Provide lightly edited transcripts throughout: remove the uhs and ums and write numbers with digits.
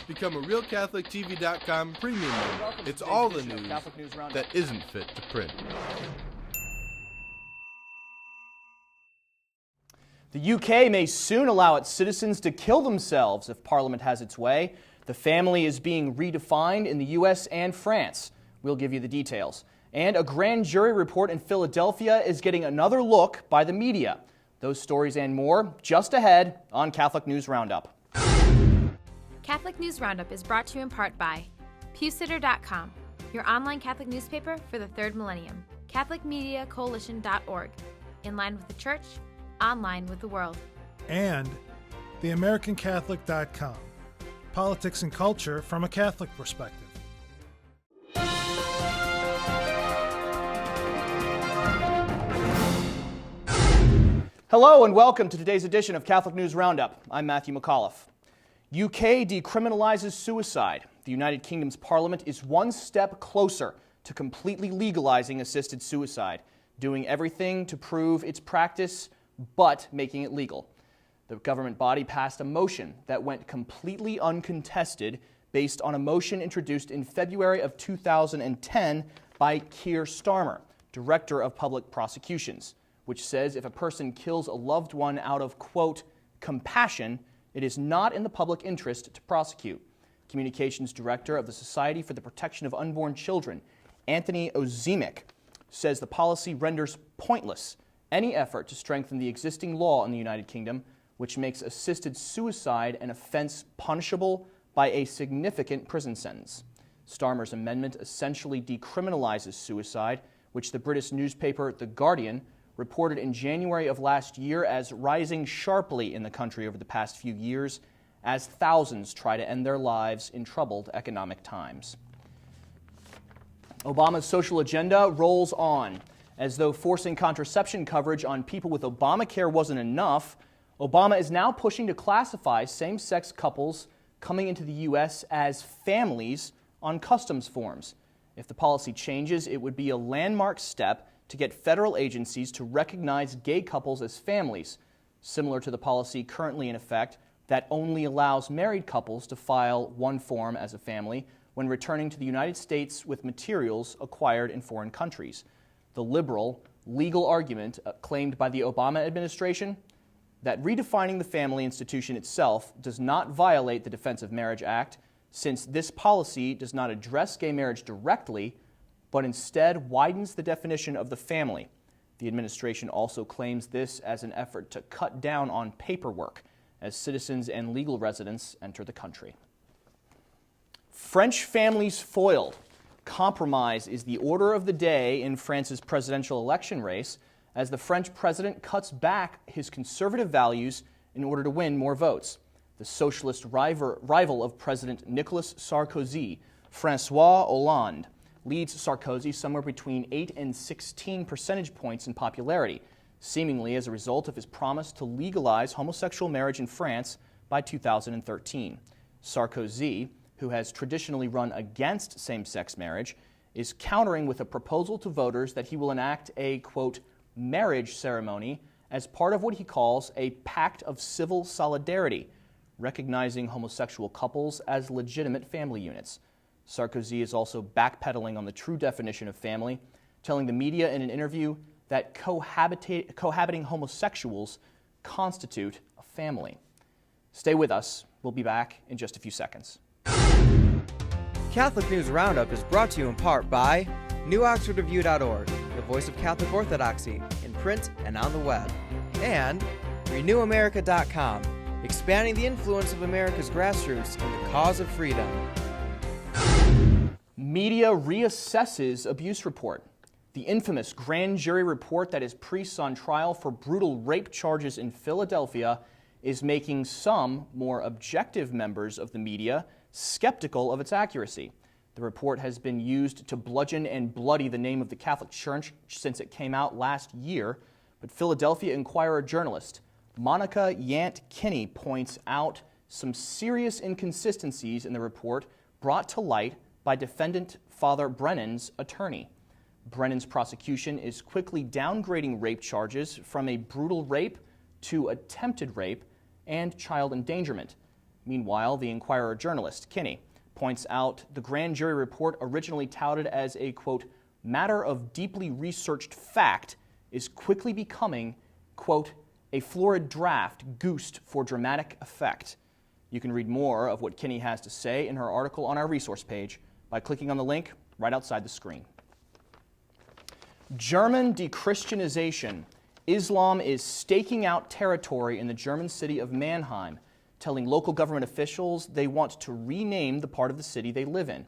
Become a RealCatholicTV.com premium member. It's all the news that isn't fit to print. The UK may soon allow its citizens to kill themselves if Parliament has its way. The family is being redefined in the US and France. We'll give you the details. And a grand jury report in Philadelphia is getting another look by the media. Those stories and more just ahead on Catholic News Roundup. Catholic News Roundup is brought to you in part by PewSitter.com, your online Catholic newspaper for the third millennium. CatholicMediaCoalition.org, in line with the Church, online with the world. And TheAmericanCatholic.com, politics and culture from a Catholic perspective. Hello and welcome to today's edition of Catholic News Roundup. I'm Matthew McAuliffe. UK decriminalizes suicide. The United Kingdom's Parliament is one step closer to completely legalizing assisted suicide, doing everything to prove its practice, but making it legal. The government body passed a motion that went completely uncontested based on a motion introduced in February of 2010 by Keir Starmer, Director of Public Prosecutions, which says if a person kills a loved one out of, quote, compassion, it is not in the public interest to prosecute. Communications Director of the Society for the Protection of Unborn Children, Anthony Ozemic, says the policy renders pointless any effort to strengthen the existing law in the United Kingdom, which makes assisted suicide an offense punishable by a significant prison sentence. Starmer's amendment essentially decriminalizes suicide, which the British newspaper The Guardian reported in January of last year as rising sharply in the country over the past few years as thousands try to end their lives in troubled economic times. Obama's social agenda rolls on. As though forcing contraception coverage on people with Obamacare wasn't enough, Obama is now pushing to classify same-sex couples coming into the U.S. as families on customs forms. If the policy changes, it would be a landmark step to get federal agencies to recognize gay couples as families, similar to the policy currently in effect that only allows married couples to file one form as a family when returning to the United States with materials acquired in foreign countries. The liberal, legal argument claimed by the Obama administration that redefining the family institution itself does not violate the Defense of Marriage Act, since this policy does not address gay marriage directly, but instead widens the definition of the family. The administration also claims this as an effort to cut down on paperwork as citizens and legal residents enter the country. French families foiled. Compromise is the order of the day in France's presidential election race as the French president cuts back his conservative values in order to win more votes. The socialist rival of President Nicolas Sarkozy, François Hollande, leads Sarkozy somewhere between 8 and 16 percentage points in popularity, seemingly as a result of his promise to legalize homosexual marriage in France by 2013. Sarkozy, who has traditionally run against same-sex marriage, is countering with a proposal to voters that he will enact a, quote, marriage ceremony as part of what he calls a pact of civil solidarity, recognizing homosexual couples as legitimate family units. Sarkozy is also backpedaling on the true definition of family, telling the media in an interview that cohabiting homosexuals constitute a family. Stay with us. We'll be back in just a few seconds. Catholic News Roundup is brought to you in part by NewOxfordReview.org, the voice of Catholic Orthodoxy, in print and on the web, and RenewAmerica.com, expanding the influence of America's grassroots in the cause of freedom. Media reassesses abuse report. The infamous grand jury report that has priests on trial for brutal rape charges in Philadelphia is making some more objective members of the media skeptical of its accuracy. The report has been used to bludgeon and bloody the name of the Catholic Church since it came out last year, but Philadelphia Inquirer journalist Monica Yant-Kinney points out some serious inconsistencies in the report brought to light by defendant Father Brennan's attorney. Brennan's prosecution is quickly downgrading rape charges from a brutal rape to attempted rape and child endangerment. Meanwhile, the Inquirer journalist, Kinney, points out the grand jury report, originally touted as a, quote, matter of deeply researched fact, is quickly becoming, quote, a florid draft goosed for dramatic effect. You can read more of what Kinney has to say in her article on our resource page by clicking on the link right outside the screen. German de-Christianization. Islam is staking out territory in the German city of Mannheim, telling local government officials they want to rename the part of the city they live in.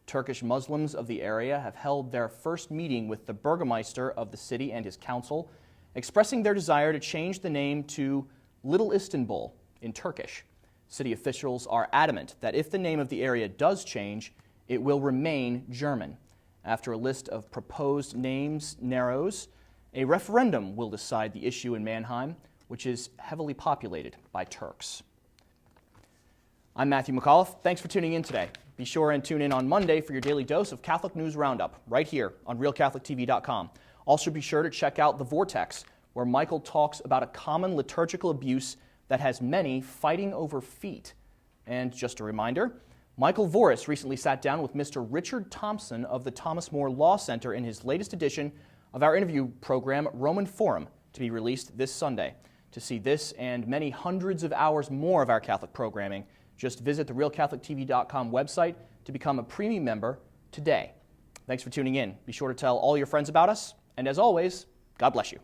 Turkish Muslims of the area have held their first meeting with the Burgermeister of the city and his council, expressing their desire to change the name to Little Istanbul in Turkish. City officials are adamant that if the name of the area does change, it will remain German. After a list of proposed names narrows, a referendum will decide the issue in Mannheim, which is heavily populated by Turks. I'm Matthew McAuliffe. Thanks for tuning in today. Be sure and tune in on Monday for your daily dose of Catholic News Roundup, right here on RealCatholicTV.com. Also be sure to check out The Vortex, where Michael talks about a common liturgical abuse that has many fighting over feet. And just a reminder, Michael Voris recently sat down with Mr. Richard Thompson of the Thomas More Law Center in his latest edition of our interview program, Roman Forum, to be released this Sunday. To see this and many hundreds of hours more of our Catholic programming, just visit the RealCatholicTV.com website to become a premium member today. Thanks for tuning in. Be sure to tell all your friends about us, and as always, God bless you.